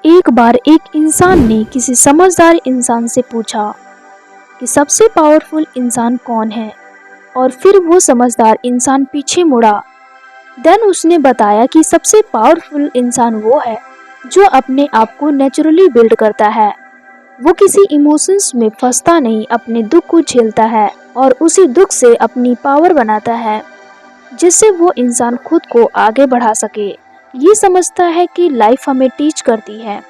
एक बार एक इंसान ने किसी समझदार इंसान से पूछा कि सबसे पावरफुल इंसान कौन है। और फिर वो समझदार इंसान पीछे मुड़ा। देन उसने बताया कि सबसे पावरफुल इंसान वो है जो अपने आप को नेचुरली बिल्ड करता है। वो किसी इमोशंस में फंसता नहीं, अपने दुख को झेलता है और उसी दुख से अपनी पावर बनाता है, जिससे वो इंसान खुद को आगे बढ़ा सके। ये समझता है कि लाइफ हमें टीच करती है,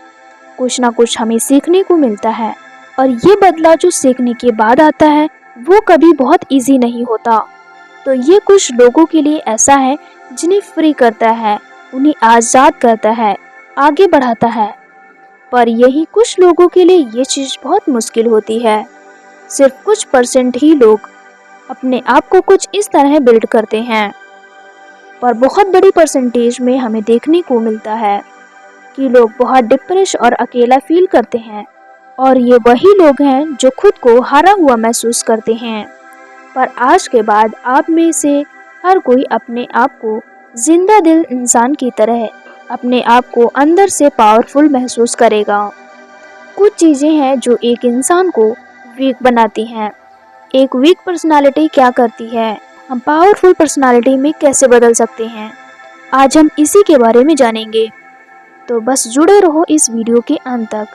कुछ ना कुछ हमें सीखने को मिलता है, और ये बदला जो सीखने के बाद आता है वो कभी बहुत इजी नहीं होता। तो ये कुछ लोगों के लिए ऐसा है जिन्हें फ्री करता है, उन्हें आज़ाद करता है, आगे बढ़ाता है। पर यही कुछ लोगों के लिए ये चीज़ बहुत मुश्किल होती है। सिर्फ कुछ परसेंट ही लोग अपने आप को कुछ इस तरह बिल्ड करते हैं, पर बहुत बड़ी परसेंटेज में हमें देखने को मिलता है कि लोग बहुत डिप्रेस और अकेला फील करते हैं। और ये वही लोग हैं जो खुद को हारा हुआ महसूस करते हैं। पर आज के बाद आप में से हर कोई अपने आप को जिंदा दिल इंसान की तरह अपने आप को अंदर से पावरफुल महसूस करेगा। कुछ चीज़ें हैं जो एक इंसान को वीक बनाती हैं। एक वीक पर्सनालिटी क्या करती है, हम पावरफुल पर्सनालिटी में कैसे बदल सकते हैं, आज हम इसी के बारे में जानेंगे। तो बस जुड़े रहो इस वीडियो के अंत तक।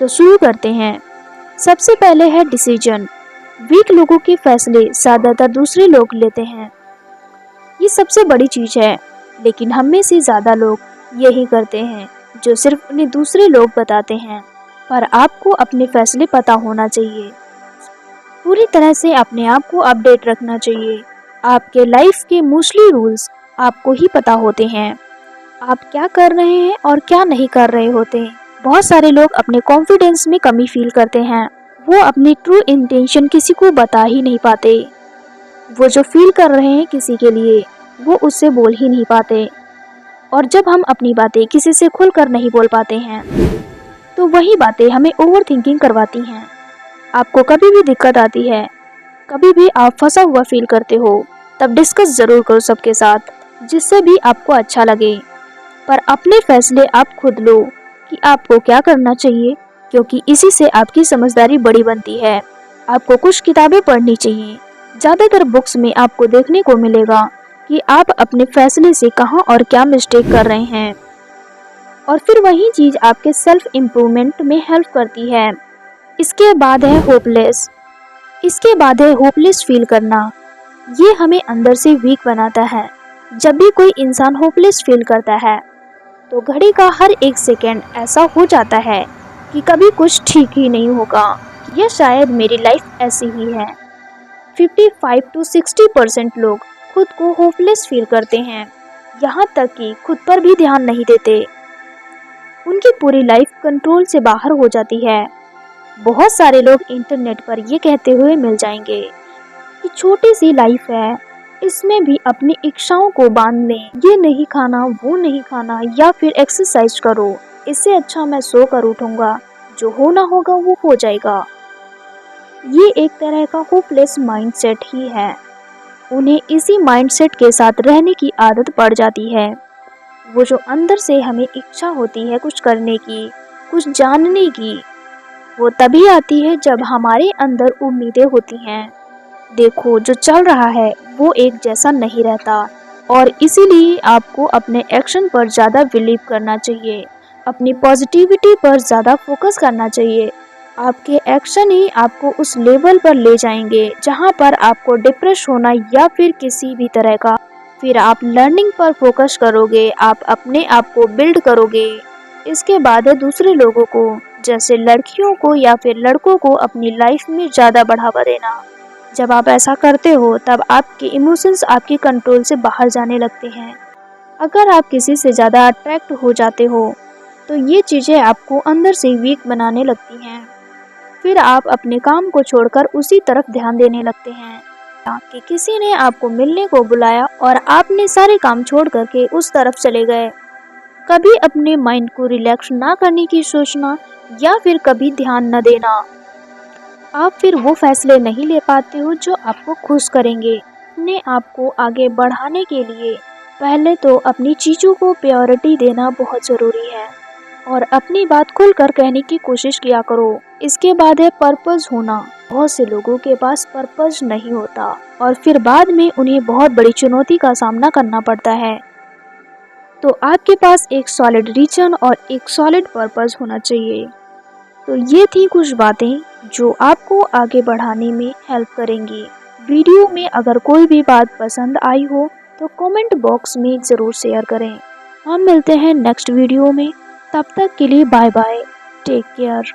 तो शुरू करते हैं। सबसे पहले है डिसीजन। वीक लोगों के फैसले ज़्यादातर दूसरे लोग लेते हैं। ये सबसे बड़ी चीज़ है, लेकिन हम में से ज़्यादा लोग यही करते हैं जो सिर्फ उन्हें दूसरे लोग बताते हैं। पर आपको अपने फैसले पता होना चाहिए। पूरी तरह से अपने आप को अपडेट रखना चाहिए। आपके लाइफ के मोस्टली रूल्स आपको ही पता होते हैं। आप क्या कर रहे हैं और क्या नहीं कर रहे होते। बहुत सारे लोग अपने कॉन्फिडेंस में कमी फील करते हैं। वो अपनी ट्रू इंटेंशन किसी को बता ही नहीं पाते। वो जो फील कर रहे हैं किसी के लिए वो उससे बोल ही नहीं पाते। और जब हम अपनी बातें किसी से खुलकर नहीं बोल पाते हैं तो वही बातें हमें ओवर थिंकिंग करवाती हैं। आपको कभी भी दिक्कत आती है, कभी भी आप फंसा हुआ फील करते हो, तब डिस्कस ज़रूर करो सबके साथ, जिससे भी आपको अच्छा लगे। पर अपने फैसले आप खुद लो कि आपको क्या करना चाहिए, क्योंकि इसी से आपकी समझदारी बड़ी बनती है। आपको कुछ किताबें पढ़नी चाहिए। ज़्यादातर बुक्स में आपको देखने को मिलेगा कि आप अपने फैसले से कहाँ और क्या मिस्टेक कर रहे हैं, और फिर वही चीज़ आपके सेल्फ इम्प्रूवमेंट में हेल्प करती है। इसके बाद है होपलेस। फील करना। ये हमें अंदर से वीक बनाता है। जब भी कोई इंसान होपलेस फील करता है तो घड़ी का हर एक सेकंड ऐसा हो जाता है कि कभी कुछ ठीक ही नहीं होगा, या शायद मेरी लाइफ ऐसी ही है। 55 to 60% लोग खुद को होपलेस फील करते हैं, यहाँ तक कि खुद पर भी ध्यान नहीं देते। उनकी पूरी लाइफ कंट्रोल से बाहर हो जाती है। बहुत सारे लोग इंटरनेट पर ये कहते हुए मिल जाएंगे कि छोटी सी लाइफ है, इसमें भी अपनी इच्छाओं को बांध लें, ये नहीं खाना, वो नहीं खाना, या फिर एक्सरसाइज करो, इससे अच्छा मैं सो कर उठूंगा, जो होना होगा वो हो जाएगा। ये एक तरह का होपलेस माइंडसेट ही है। उन्हें इसी माइंडसेट के साथ रहने की आदत पड़ जाती है। वो जो अंदर से हमें इच्छा होती है कुछ करने की, कुछ जानने की, वो तभी आती है जब हमारे अंदर उम्मीदें होती हैं। देखो, जो चल रहा है वो एक जैसा नहीं रहता, और इसीलिए आपको अपने एक्शन पर ज़्यादा बिलीव करना चाहिए, अपनी पॉजिटिविटी पर ज़्यादा फोकस करना चाहिए। आपके एक्शन ही आपको उस लेवल पर ले जाएंगे जहां पर आपको डिप्रेस होना या फिर किसी भी तरह का, फिर आप लर्निंग पर फोकस करोगे, आप अपने आप को बिल्ड करोगे। इसके बाद है दूसरे लोगों को, जैसे लड़कियों को या फिर लड़कों को, अपनी लाइफ में ज़्यादा बढ़ावा देना। जब आप ऐसा करते हो तब आपके इमोशंस आपके कंट्रोल से बाहर जाने लगते हैं। अगर आप किसी से ज़्यादा अट्रैक्ट हो जाते हो तो ये चीज़ें आपको अंदर से वीक बनाने लगती हैं। फिर आप अपने काम को छोड़कर उसी तरफ ध्यान देने लगते हैं कि किसी ने आपको मिलने को बुलाया और आपने सारे काम छोड़ करके उस तरफ चले गए। कभी अपने माइंड को रिलैक्स ना करने की सोचना, या फिर कभी ध्यान न देना। आप फिर वो फैसले नहीं ले पाते हो जो आपको खुश करेंगे। अपने आप को आगे बढ़ाने के लिए पहले तो अपनी चीज़ों को प्रायोरिटी देना बहुत ज़रूरी है, और अपनी बात खुलकर कहने की कोशिश किया करो। इसके बाद है पर्पस होना। बहुत से लोगों के पास पर्पस नहीं होता और फिर बाद में उन्हें बहुत बड़ी चुनौती का सामना करना पड़ता है। तो आपके पास एक सॉलिड रीजन और एक सॉलिड पर्पस होना चाहिए। तो ये थी कुछ बातें जो आपको आगे बढ़ाने में हेल्प करेंगी। वीडियो में अगर कोई भी बात पसंद आई हो तो कमेंट बॉक्स में ज़रूर शेयर करें। हम मिलते हैं नेक्स्ट वीडियो में, तब तक के लिए बाय बाय, टेक केयर।